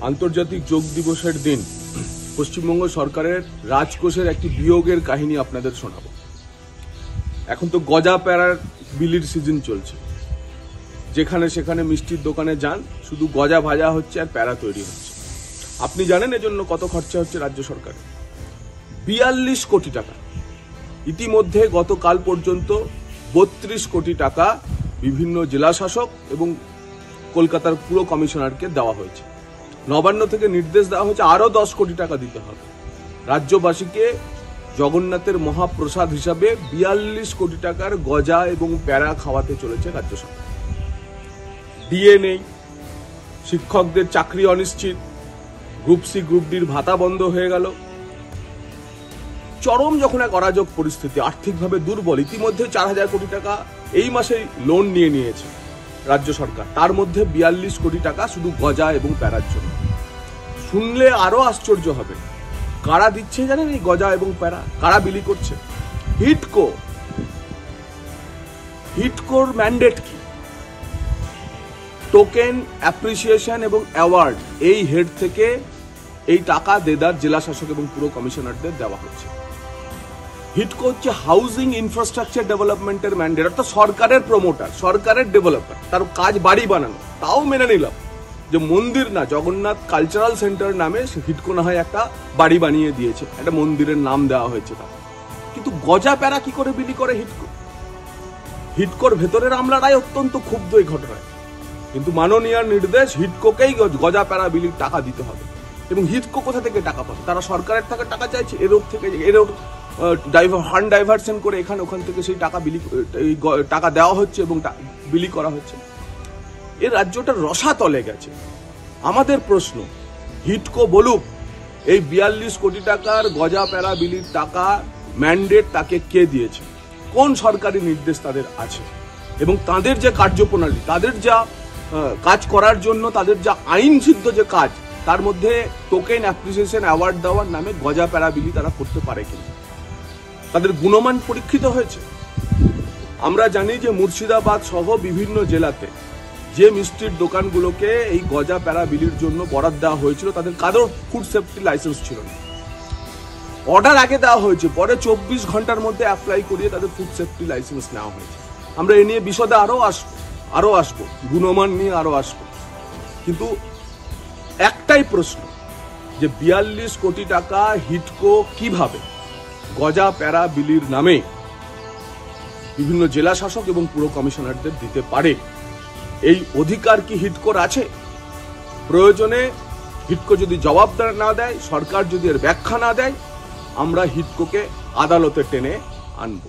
আন্তর্জাতিক যোগ দিবসের দিন পশ্চিমবঙ্গ সরকারের রাজকোষের একটি বিয়োগের কাহিনী আপনাদের শোনাবো। এখন তো গজা প্যারার বিলির সিজন চলছে, যেখানে সেখানে মিষ্টির দোকানে যান, শুধু গজা ভাজা হচ্ছে আর প্যারা তৈরি হচ্ছে। আপনি জানেন এজন্য কত খরচা হচ্ছে রাজ্য সরকারের? 42 কোটি টাকা। ইতিমধ্যে গতকাল পর্যন্ত 32 কোটি টাকা বিভিন্ন জেলা শাসক এবং কলকাতার পুর কমিশনারকে দেওয়া হয়েছে। নবান্ন থেকে নির্দেশ দেওয়া হয়েছে আরো 10 কোটি টাকা দিতে হবে। রাজ্যবাসীকে জগন্নাথের মহাপ্রসাদ হিসাবে 42 কোটি টাকার গজা এবং প্যারা খাওয়াতে চলেছে রাজ্য সরকার। ডিএ নেই, শিক্ষকদের চাকরি অনিশ্চিত, গ্রুপ সি গ্রুপ ডির ভাতা বন্ধ হয়ে গেল। চরম যখন এক অরাজক পরিস্থিতি, আর্থিকভাবে দুর্বল। ইতিমধ্যে 4000 কোটি টাকা এই মাসেই লোন নিয়েছে রাজ্য সরকার, তার মধ্যে 42 কোটি টাকা শুধু গজা এবং প্যারার জন্য। শুনলে আরো আশ্চর্য হবে, কারা দিচ্ছে জানেন এই গজা এবং প্যারা? কারা বিলি করছে? হিটকোর ম্যান্ডেট কি? টোকেন, অ্যাপ্রিসিয়েশন এবং অ্যাওয়ার্ড, এই হেড থেকে এই টাকা দেদার জেলা শাসক এবং পুর কমিশনারদের দেওয়া হচ্ছে। হিটকো হচ্ছে হাউজিং ইনফ্রাস্ট্রাকচার ডেভেলপমেন্টের ম্যান্ডেট, অর্থাৎ সরকারের প্রমোটার, সরকারের ডেভেলপার। তার কাজ বাড়ি বানানো। তাও মেনে নিলাম যে মন্দির না, জগন্নাথ কালচারাল সেন্টার নামে হিটকো না হয় একটা বাড়ি বানিয়ে দিয়েছে, একটা মন্দিরের নাম দেওয়া হয়েছে তার। কিন্তু গজা প্যারা কি করে বিলি করে হিটকো? হিটকোর ভেতরের আমলারাই অত্যন্ত ক্ষুব্ধ এই ঘটনায়। কিন্তু মাননীয় নির্দেশ, হিটকোকেই গজা প্যারা বিলির টাকা দিতে হবে। এবং হিটকো কোথা থেকে টাকা পাবে? তারা সরকারের থেকে টাকা চাইছে, এরও ফান্ড ডাইভার্সন করে এখানে ওখান থেকে সেই টাকা টাকা দেওয়া হচ্ছে এবং বিলি করা হচ্ছে। এই রাজ্যটা রসাতলে গেছে। আমাদের প্রশ্ন, হিটকো বলুক এই 42 কোটি টাকার গজা প্যারা বিলির টাকা ম্যান্ডেট তাকে কে দিয়েছে? কোন সরকারি নির্দেশ তাদের আছে? এবং তাদের যে কার্যপ্রণালী, তাদের যা কাজ করার জন্য তাদের যা আইন সিদ্ধ যে কাজ, তার মধ্যে টোকেন, অ্যাপ্রিসিয়েশন, অ্যাওয়ার্ড দেওয়ার নামে গজা প্যারা বিলি তারা করতে পারে কিনা? তাদের গুণমান পরীক্ষিত হয়েছে? আমরা জানি যে মুর্শিদাবাদ সহ বিভিন্ন জেলাতে যে মিষ্টির দোকানগুলোকে এই গজা প্যারা বিলির জন্য বরাদ দেওয়া হয়েছিল, তাদের কারো ফুড সেফটি লাইসেন্স ছিল না। অর্ডার আগে দেওয়া হয়েছে, পরে 24 ঘন্টার মধ্যে অ্যাপ্লাই করিয়ে তাদের ফুড সেফটি লাইসেন্স নেওয়া হয়েছে। আমরা এ নিয়ে বিশদে আরো আসবো, গুণমান নিয়ে আরো আসবো। কিন্তু একটাই প্রশ্ন, যে 42 কোটি টাকা হিটকো কিভাবে গজা প্যারা বিলির নামে বিভিন্ন জেলা শাসক এবং পুর কমিশনারদের দিতে পারে? এই অধিকার কি হিটকোর আছে? প্রয়োজনে হিটকো যদি জবাব না দেয়, সরকার যদি এর ব্যাখ্যা না দেয়, আমরা হিটকোকে আদালতে টেনে আনবো।